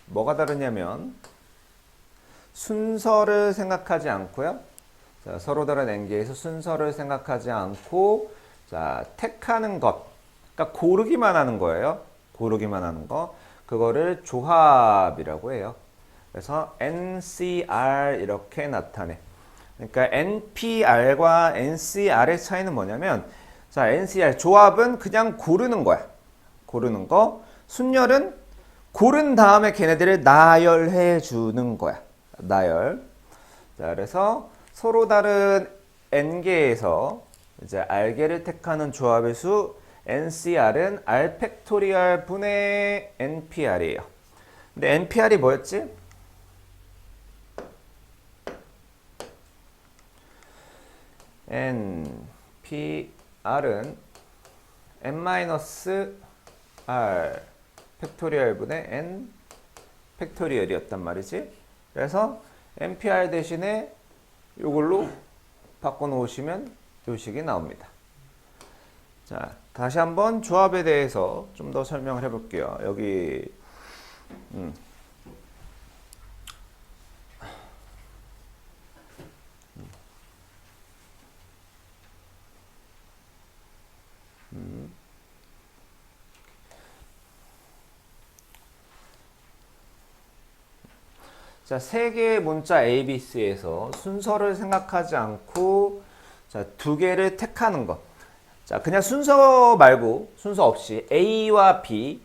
뭐가 다르냐면 순서를 생각하지 않고요. 자, 서로 다른 N개에서 순서를 생각하지 않고 자, 택하는 것. 그러니까 고르기만 하는 거예요. 고르기만 하는 거. 그거를 조합이라고 해요. 그래서 NCR 이렇게 나타내. 그러니까 NPR과 NCR의 차이는 뭐냐면 자, NCR 조합은 그냥 고르는 거야. 고르는 거. 순열은 고른 다음에 걔네들을 나열해 주는 거야. 나열. 자, 그래서 서로 다른 n개에서 이제 r개를 택하는 조합의 수 NCR은 R 팩토리얼 분의 NPR이에요. 근데 NPR이 뭐였지? NPR은 N-R 팩토리얼 분의 N 팩토리얼이었단 말이지. 그래서 NPR 대신에 이걸로 바꿔놓으시면 이 식이 나옵니다. 자, 다시 한번 조합에 대해서 좀 더 설명을 해볼게요. 여기 자, 세 개의 문자 ABC에서 순서를 생각하지 않고 자, 두 개를 택하는 것. 자, 그냥 순서 말고 순서 없이 A와 B.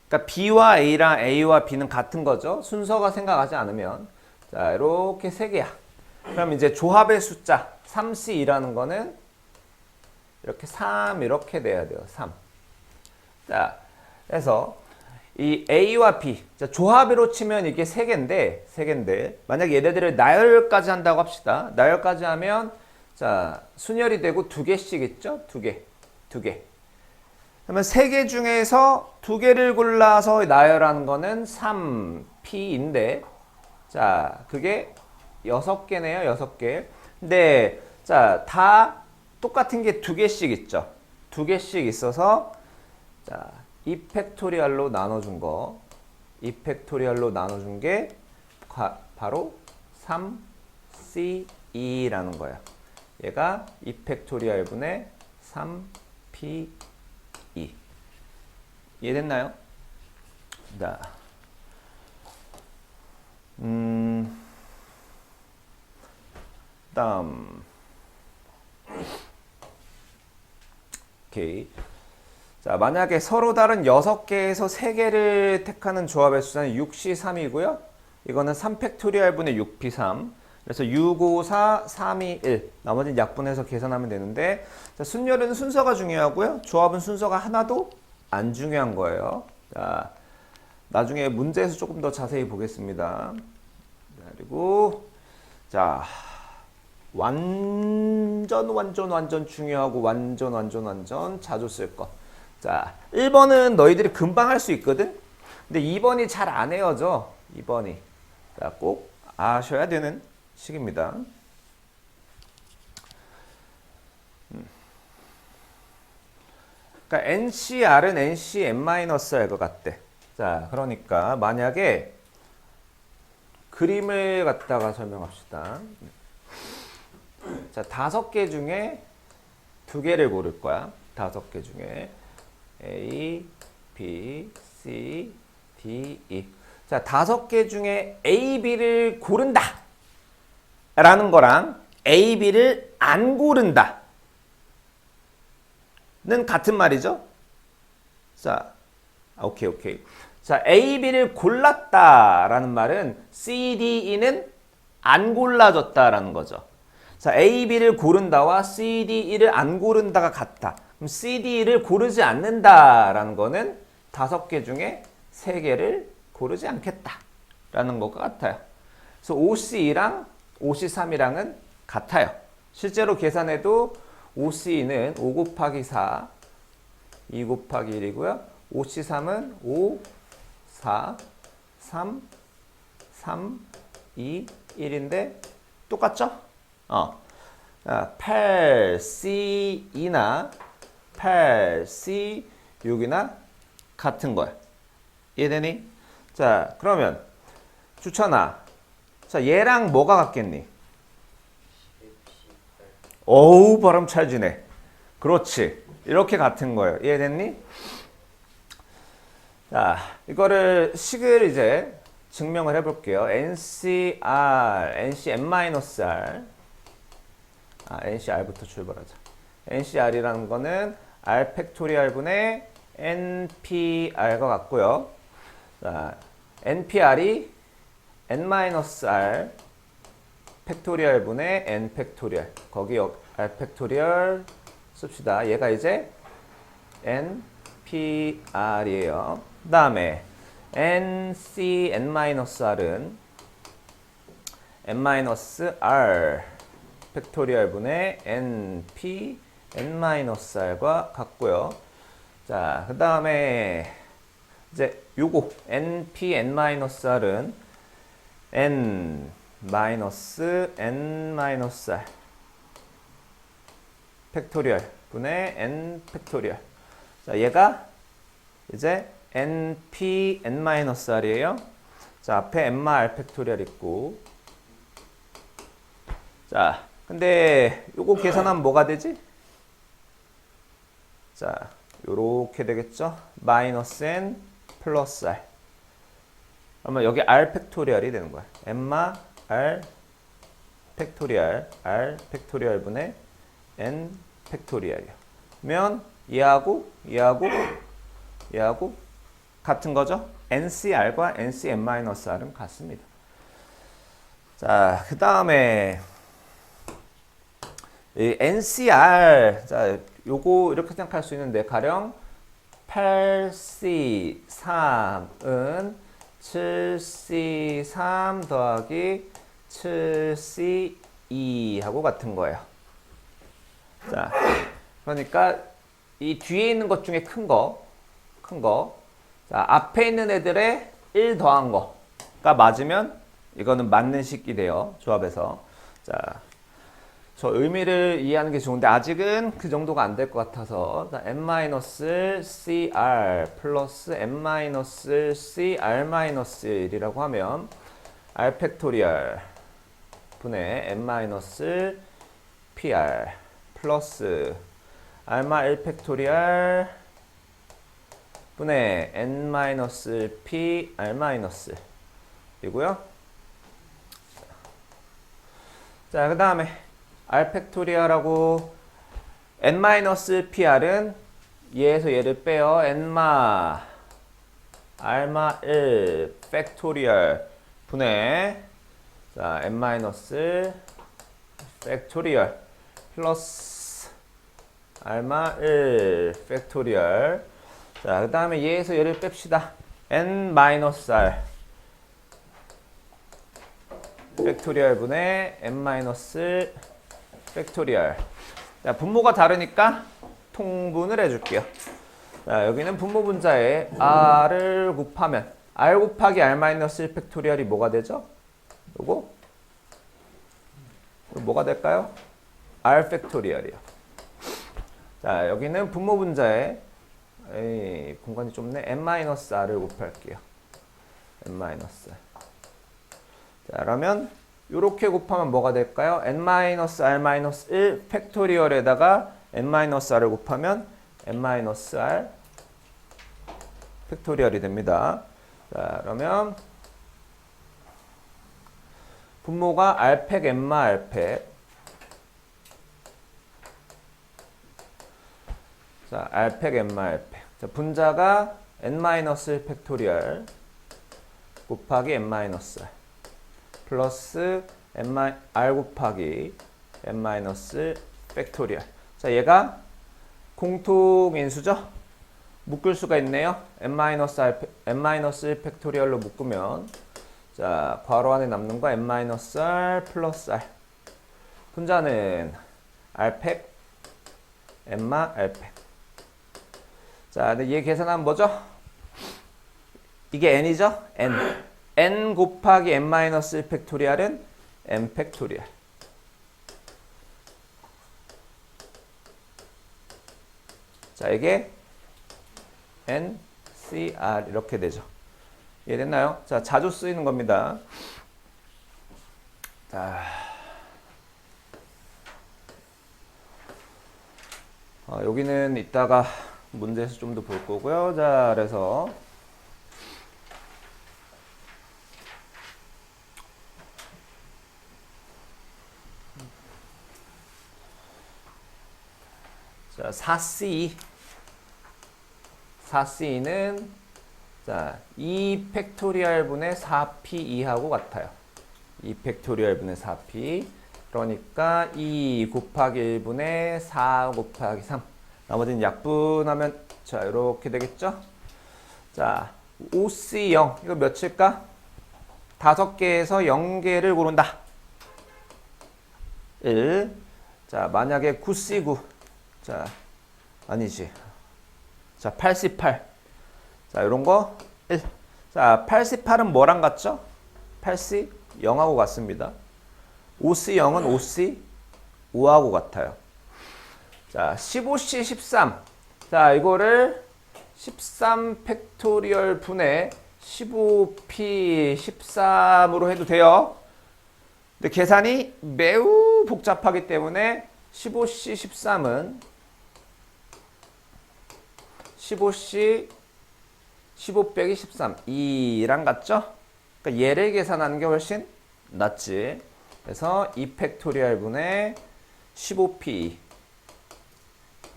그러니까 B와 A랑 A와 B는 같은 거죠. 순서가 생각하지 않으면. 자, 이렇게 세 개야. 그럼 이제 조합의 숫자 3C라는 거는 이렇게 3 이렇게 돼야 돼요. 3. 자, 그래서 이 A와 B, 자, 조합으로 치면 이게 세 개인데 만약 얘네들을 나열까지 한다고 합시다. 나열까지 하면 자, 순열이 되고 두 개씩 있죠? 두 개. 그러면 세 개 중에서 두 개를 골라서 나열하는 거는 3P인데 자, 그게 6개네요. 6개. 근데 자, 다 똑같은 게 두 개씩 있죠. 두 개씩 있어서 자, 2팩토리얼로 나눠준 거. 2팩토리얼로 나눠준 게 바로 3C2라는 거야. 얘가 2팩토리얼 분의 3P2. 이해됐나요? 자, 다음. 오케이. 자, 만약에 서로 다른 6개에서 3개를 택하는 조합의 수는 6C3이고요. 이거는 3팩토리얼 분의 6P3. 그래서 6, 5, 4, 3, 2, 1. 나머지는 약분해서 계산하면 되는데 자, 순열은 순서가 중요하고요. 조합은 순서가 하나도 안 중요한 거예요. 자, 나중에 문제에서 조금 더 자세히 보겠습니다. 그리고 자, 완전 중요하고 완전 자주 쓸 거. 자, 1번은 너희들이 금방 할 수 있거든? 근데 2번이 잘 안 헤어져. 2번이. 자, 꼭 아셔야 되는 식입니다. 그러니까 NCR은 NCN-R일 것 같대. 자, 그러니까 만약에 그림을 갖다가 설명합시다. 자, 5개 중에 2개를 고를 거야. 5개 중에 A, B, C, D, E. 자, 5개 중에 A, B를 고른다 라는 거랑 A, B를 안 고른다 는 같은 말이죠. 자, 오케이. 자, A, B를 골랐다라는 말은 C, D, E는 안 골라졌다라는 거죠. 자, A, B를 고른다와 C, D, E를 안 고른다가 같다. 그럼 C, D, E를 고르지 않는다라는 거는 5개 중에 3개를 고르지 않겠다라는 것과 같아요. 그래서 OC2랑 OC3이랑은 같아요. 실제로 계산해도 OC2는 5 곱하기 4, 2 곱하기 1이고요. OC3은 5, 4, 3, 3, 2, 1인데 똑같죠? 8C2나 8C6이나 같은 거야. 이해되니? 자, 그러면 주천아. 자, 얘랑 뭐가 같겠니? 어우, 발음 찰지네. 그렇지. 이렇게 같은 거예요. 이해됐니? 자, 이거를 식을 이제 증명을 해볼게요. NCR, NCn-R. NCR부터 출발하자. NCR이라는 거는 R 팩토리얼 분의 NPR과 같고요. 자, NPR이 n-r 팩토리얼 분의 n 팩토리얼. 거기 r 팩토리얼 씁시다. 얘가 이제 npr이에요. 그 다음에 ncn-r은 n-r 팩토리얼 분의 np n-r과 같고요. 자, 그 다음에 이제 요거 np n-r은 n-r 팩토리얼 분의 n 팩토리얼. 자, 얘가 이제 np n-r이에요. 자, 앞에 nr 팩토리얼 있고. 자, 근데 요거 계산하면 뭐가 되지? 자, 요렇게 되겠죠? 마이너스 n 플러스 r. 그러면 여기 r 팩토리얼이 되는 거야. n마 r 팩토리얼 분의 n 팩토리얼이야. 그러면 얘하고 같은 거죠? ncr과 ncn-r은 같습니다. 자, 그 다음에 ncr, 자, 요거 이렇게 생각할 수 있는데 가령 8C3은 7C3 더하기 7C2 하고 같은 거예요. 자, 그러니까 이 뒤에 있는 것 중에 큰 거. 자, 앞에 있는 애들의 1 더한 거가 맞으면 이거는 맞는 식이 돼요. 조합에서. 자, 저 의미를 이해하는 게 좋은데 아직은 그 정도가 안 될 것 같아서 자, n-cr 플러스 n-cr-1이라고 하면 r 팩토리얼 분의 n-pr 플러스 r-1 팩토리얼 분의 n-pr- 이고요. 자, 그 다음에 r 팩토리얼하고 n-pr은 얘에서 얘를 빼요. n마 r마 1 팩토리얼 분의 자, n- 팩토리얼 플러스 r마 1 팩토리얼. 자, 그 다음에 얘에서 얘를 뺍시다. n-r 팩토리얼 분의 n- 팩토리얼. 자, 분모가 다르니까 통분을 해줄게요. 자, 여기는 분모 분자에 r을 곱하면 r 곱하기 r-1 팩토리얼이 뭐가 되죠? 요거 뭐가 될까요? r 팩토리얼이요. 자, 여기는 분모 분자에 공간이 좁네. n-r을 곱할게요. n-r. 자, 그러면 이렇게 곱하면 뭐가 될까요? n-r-1 팩토리얼에다가 n-r을 곱하면 n-r 팩토리얼이 됩니다. 자, 그러면 분모가 r팩, n마 r팩. 자, r팩, n마 r팩. 자, 분자가 n-1 팩토리얼 곱하기 n-r 플러스 r 곱하기 n-1 팩토리얼. 자, 얘가 공통인수죠? 묶을 수가 있네요. n-1 팩토리얼로 묶으면 자, 괄호 안에 남는 거 n-r 플러스 r. 분자는 r팩, n마 r팩. 자, 근데 얘 계산하면 뭐죠? 이게 n이죠? n 곱하기 n-1 팩토리얼은 n 팩토리얼. 자, 이게 ncr 이렇게 되죠. 이해됐나요? 자, 자주 쓰이는 겁니다. 자, 여기는 이따가 문제에서 좀 더 볼 거고요. 자, 그래서 자, 4C는 자, 2 팩토리얼 분의 4P 2하고 같아요. 2 팩토리얼 분의 4P. 그러니까 2 곱하기 1분의 4 곱하기 3. 나머지는 약분하면 자, 이렇게 되겠죠? 자, OC0. 이거 몇일까? 5개에서 0개를 고른다. 1. 자, 만약에 9C9. 자, 아니지. 자, 88. 자, 요런 거 1. 자, 88은 뭐랑 같죠? 8C 0하고 같습니다. 5C0은 5C 5하고 같아요. 자, 15C 13. 자, 이거를 13 팩토리얼 분의 15P 13으로 해도 돼요. 근데 계산이 매우 복잡하기 때문에 15C 13은 15C 15 빼기 13 2랑 같죠? 그러니까 얘를 계산하는 게 훨씬 낫지. 그래서 2 팩토리얼 분의 15P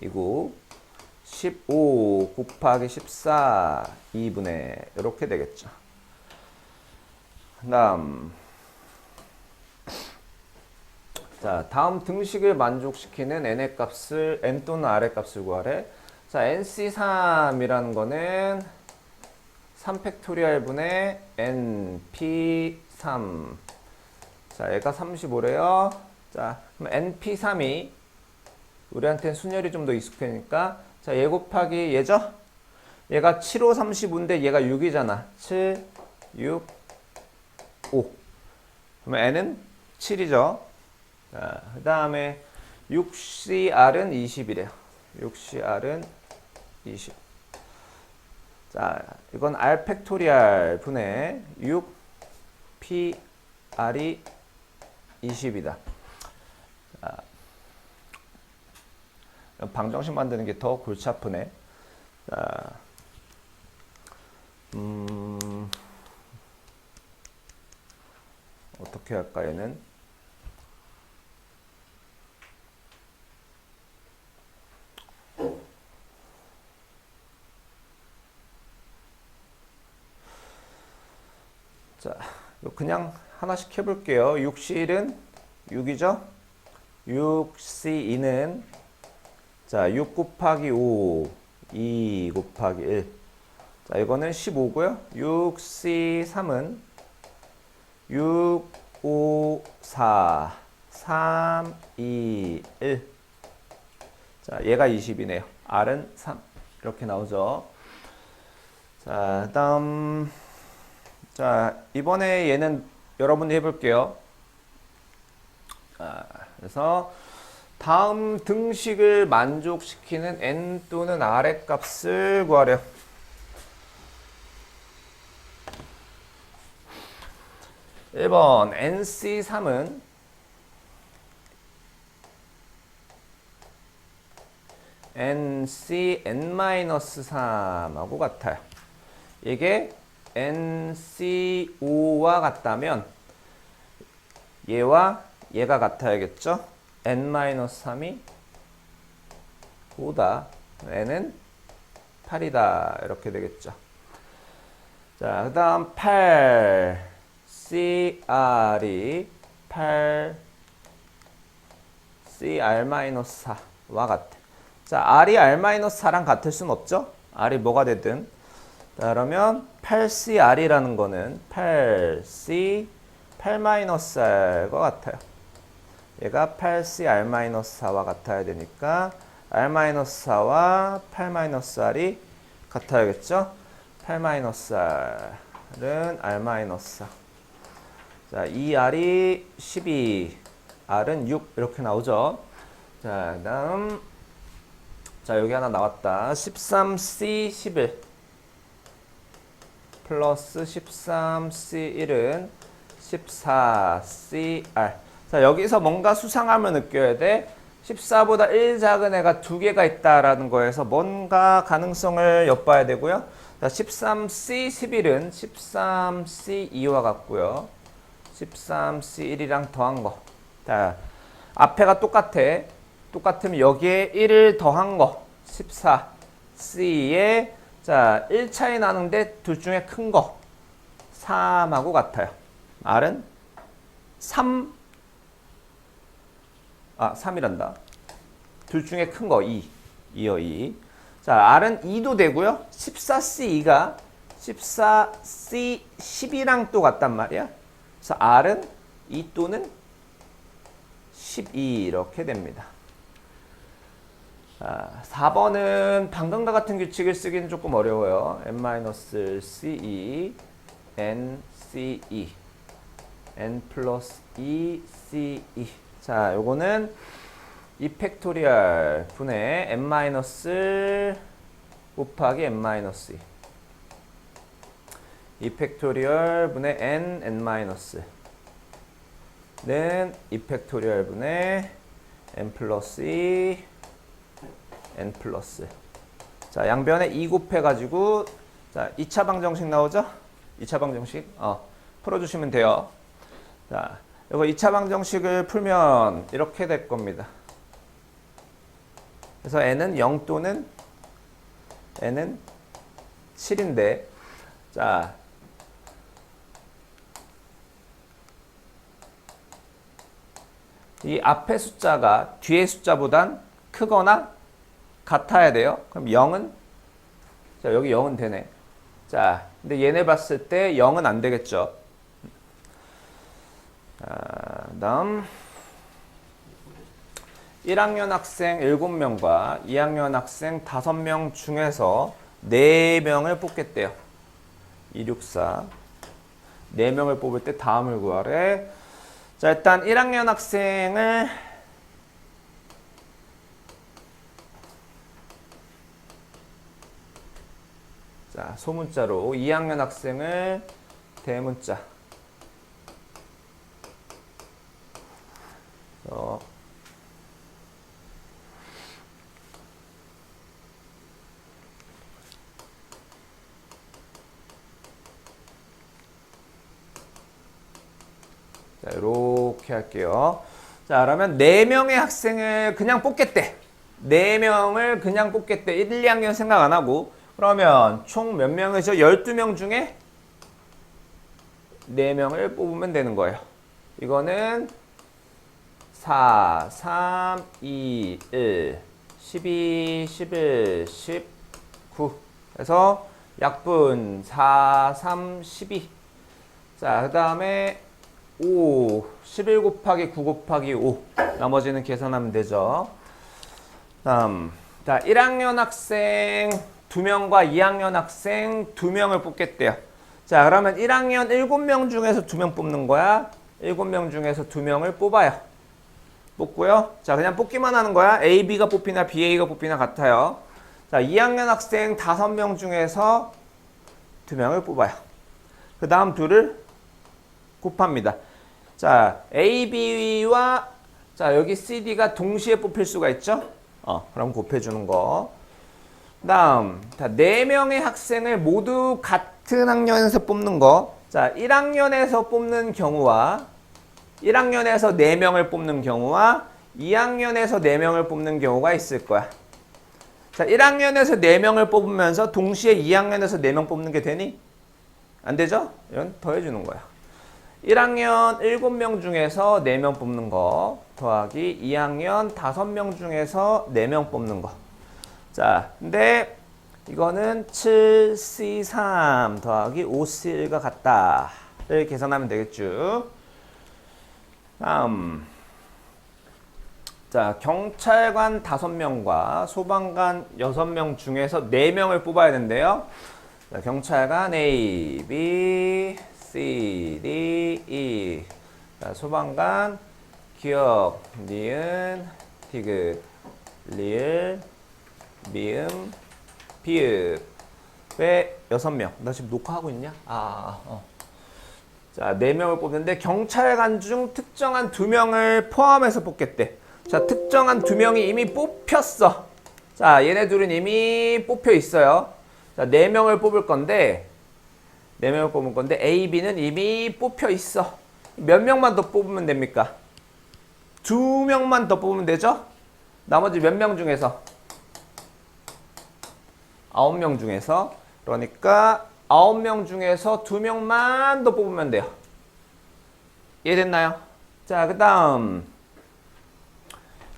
이고 15 곱하기 14 2분의 이렇게 되겠죠. 다음 등식을 만족시키는 n의 값을 n 또는 r의 값을 구하래. 자, nc3이라는 거는 3 팩토리얼 분의 np3. 자, 얘가 35래요. 자, 그럼 np3이 우리한테는 순열이 좀 더 익숙하니까 자, 얘 곱하기 얘죠? 얘가 7, 5, 35인데 얘가 6이잖아. 7, 6, 5. 그러면 n은 7이죠. 자, 그 다음에 6CR은 20이래요. 6CR은 20. 자, 이건 R 팩토리얼 분의 6PR이 20이다. 자, 방정식 만드는 게 더 골치 아프네. 자, 어떻게 할까, 얘는? 자, 그냥 하나씩 해볼게요. 6C1은 6이죠? 6C2는 자, 6 곱하기 5, 2 곱하기 1. 자, 이거는 15고요. 6C3은 6, 5, 4, 3, 2, 1. 자, 얘가 20이네요. R은 3. 이렇게 나오죠. 자, 다음. 자, 이번에 얘는 여러분이 해볼게요. 자, 그래서 다음 등식을 만족시키는 n 또는 r의 값을 구하래요. (1번) nc3은 nc n-3하고 같아요. 이게 nc5와 같다면 얘와 얘가 같아야겠죠? n-3이 5다. n은 8이다. 이렇게 되겠죠. 자, 그 다음 8CR이 8CR-4와 같아. 자, R이 R-4랑 같을 순 없죠? R이 뭐가 되든. 자, 그러면 8CR이라는 거는 8C 8-R과 같아요. 얘가 8CR-4와 같아야 되니까 R-4와 8-R이 같아야겠죠? 8-R은 R-4. 자, 이 R이 12, R은 6 이렇게 나오죠. 자, 그 다음 자, 여기 하나 나왔다. 13C 11 플러스 13C1은 14CR. 자, 여기서 뭔가 수상함을 느껴야 돼. 14보다 1 작은 애가 2개가 있다라는 거에서 뭔가 가능성을 엿봐야 되고요. 자, 13C11은 13C2와 같고요. 13C1이랑 더한 거. 자, 앞에가 똑같으면 여기에 1을 더한 거. 14C에 자, 1 차이 나는데 둘 중에 큰 거 3하고 같아요. R은 3이란다. 둘 중에 큰 거 2요 2. 자, R은 2도 되고요. 14C2가 14C12랑 또 같단 말이야. 그래서 R은 2 또는 12 이렇게 됩니다. 4번은 방금과 같은 규칙을 쓰기는 조금 어려워요. n-ce, nce, n 플러스 2ce. 자, 요거는 2팩토리얼 분의 n- 곱하기 n-2. 2팩토리얼 분의 n 는 2팩토리얼 분의 n 플러스 2 n 플러스. 자, 양변에 2 곱해가지고 자, 2차 방정식 나오죠? 2차 방정식 풀어주시면 돼요. 자, 이거 2차 방정식을 풀면 이렇게 될 겁니다. 그래서 n은 0 또는 n은 7인데 자, 이 앞의 숫자가 뒤의 숫자보단 크거나 같아야 돼요. 그럼 0은 자, 여기 0은 되네. 자, 근데 얘네 봤을 때 0은 안 되겠죠. 다음 1학년 학생 7명과 2학년 학생 5명 중에서 4명을 뽑겠대요. 264 4명을 뽑을 때 다음을 구하래. 자, 일단 1학년 학생을 자, 소문자로 2학년 학생을 대문자 자, 이렇게 할게요. 자, 그러면 4명의 학생을 그냥 뽑겠대. 4명을 그냥 뽑겠대. 1, 2학년 생각 안 하고. 그러면 총 몇 명이죠? 12명 중에 4명을 뽑으면 되는 거예요. 이거는 4, 3, 2, 1, 12, 11, 19. 그래서 약분 4, 3, 12. 자, 그 다음에 5, 11 곱하기 9 곱하기 5. 나머지는 계산하면 되죠. 다음, 자, 1학년 학생 2명과 2학년 학생 2명을 뽑겠대요. 자, 그러면 1학년 7명 중에서 2명 뽑는 거야. 7명 중에서 2명을 뽑아요. 뽑고요. 자, 그냥 뽑기만 하는 거야. A, B가 뽑히나 B, A가 뽑히나 같아요. 자, 2학년 학생 5명 중에서 2명을 뽑아요. 그 다음 둘을 곱합니다. 자, A, B와 자, 여기 C, D가 동시에 뽑힐 수가 있죠? 그럼 곱해주는 거. 다음, 자, 4명의 학생을 모두 같은 학년에서 뽑는 거. 자, 1학년에서 뽑는 경우와 1학년에서 4명을 뽑는 경우와 2학년에서 4명을 뽑는 경우가 있을 거야. 자, 1학년에서 4명을 뽑으면서 동시에 2학년에서 4명 뽑는 게 되니? 안 되죠? 이건 더해주는 거야. 1학년 7명 중에서 4명 뽑는 거 더하기 2학년 5명 중에서 4명 뽑는 거. 자, 근데 이거는 7C3 더하기 5C1과 같다를 계산하면 되겠죠. 다음, 자, 경찰관 5명과 소방관 6명 중에서 4명을 뽑아야 된대요. 자, 경찰관 A, B, C, D, E. 자, 소방관 기억, 니은, 디귿, 리을, 미음, 비읍. 왜 6명? 나 지금 녹화하고 있냐? 자, 4명을 뽑는데 경찰관 중 특정한 2명을 포함해서 뽑겠대. 자, 특정한 2명이 이미 뽑혔어. 자, 얘네 둘은 이미 뽑혀 있어요. 자, 4명을 뽑을 건데 A, B는 이미 뽑혀 있어. 몇 명만 더 뽑으면 됩니까? 2명만 더 뽑으면 되죠? 나머지 몇 명 중에서? 9명 중에서. 그러니까 9명 중에서 2명만 더 뽑으면 돼요. 이해됐나요? 자, 그 다음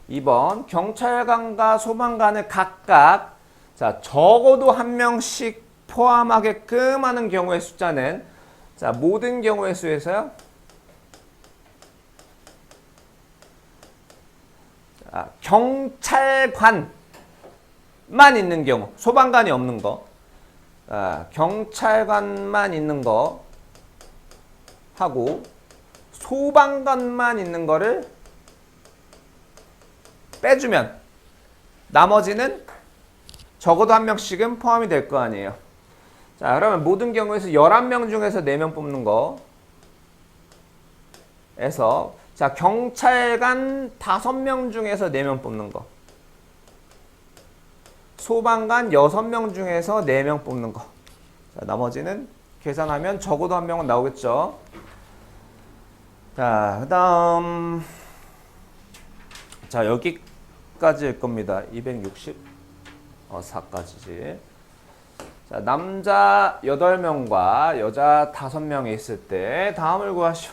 2번 경찰관과 소방관을 각각 자 적어도 한 명씩 포함하게끔 하는 경우의 숫자는 자 모든 경우의 수에서요. 자, 경찰관만 있는 경우 소방관이 없는 거 경찰관만 있는 거 하고 소방관만 있는 거를 빼주면 나머지는 적어도 한 명씩은 포함이 될 거 아니에요. 자, 그러면 모든 경우에서 11명 중에서 4명 뽑는 거 에서 자, 경찰관 5명 중에서 4명 뽑는 거 소방관 6명 중에서 4명 뽑는 거 자, 나머지는 계산하면 적어도 한 명은 나오겠죠. 자, 그 다음 자, 여기까지일 겁니다. 264까지지. 자, 남자 8명과 여자 5명이 있을 때 다음을 구하시오.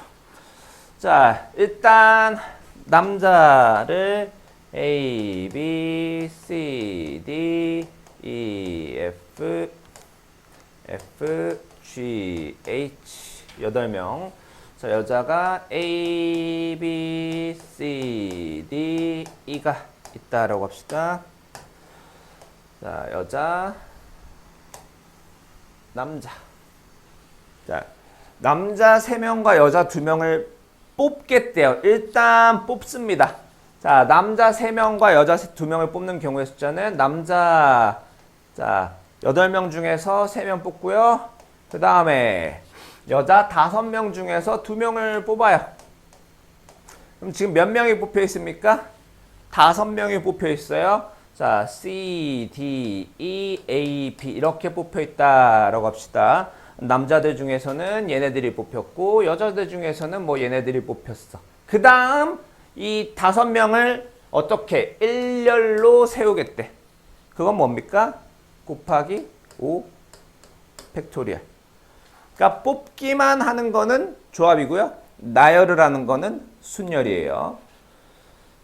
자, 일단 남자를 A, B, C, D, E, F, G, H 8명. 자, 여자가 A, B, C, D, E가 있다라고 합시다. 자, 여자, 남자. 자, 남자 3명과 여자 2명을 뽑겠대요. 일단 뽑습니다. 자, 남자 3명과 여자 2명을 뽑는 경우의 숫자는 남자 자 8명 중에서 3명 뽑고요. 그 다음에 여자 5명 중에서 2명을 뽑아요. 그럼 지금 몇 명이 뽑혀 있습니까? 5명이 뽑혀 있어요. 자, C, D, E, A, B 이렇게 뽑혀 있다라고 합시다. 남자들 중에서는 얘네들이 뽑혔고 여자들 중에서는 뭐 얘네들이 뽑혔어. 그 다음 이 5명을 어떻게 일렬로 세우겠대. 그건 뭡니까? 곱하기 5 팩토리얼. 그러니까 뽑기만 하는 거는 조합이고요. 나열을 하는 거는 순열이에요.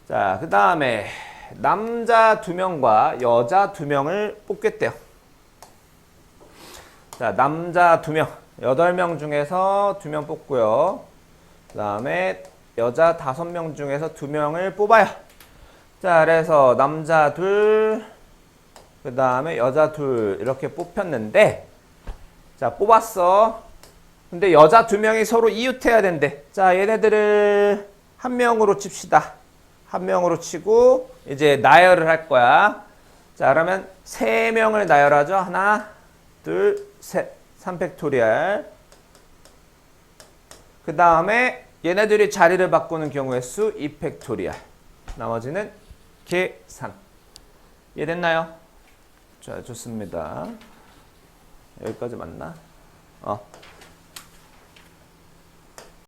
자, 그 다음에 남자 2명과 여자 2명을 뽑겠대요. 자, 남자 2명, 8명 중에서 2명 뽑고요. 그 다음에 여자 5명 중에서 2명을 뽑아요. 자, 그래서 남자 2, 그 다음에 여자 2 이렇게 뽑혔는데 자, 뽑았어. 근데 여자 2명이 서로 이웃해야 된대. 자, 얘네들을 한 명으로 칩시다. 한 명으로 치고 이제 나열을 할 거야. 자, 그러면 3명을 나열하죠. 하나, 둘, 셋. 3팩토리얼. 그 다음에 얘네들이 자리를 바꾸는 경우의 수 2팩토리얼. 나머지는 계산. 이해됐나요? 자, 좋습니다. 여기까지 맞나?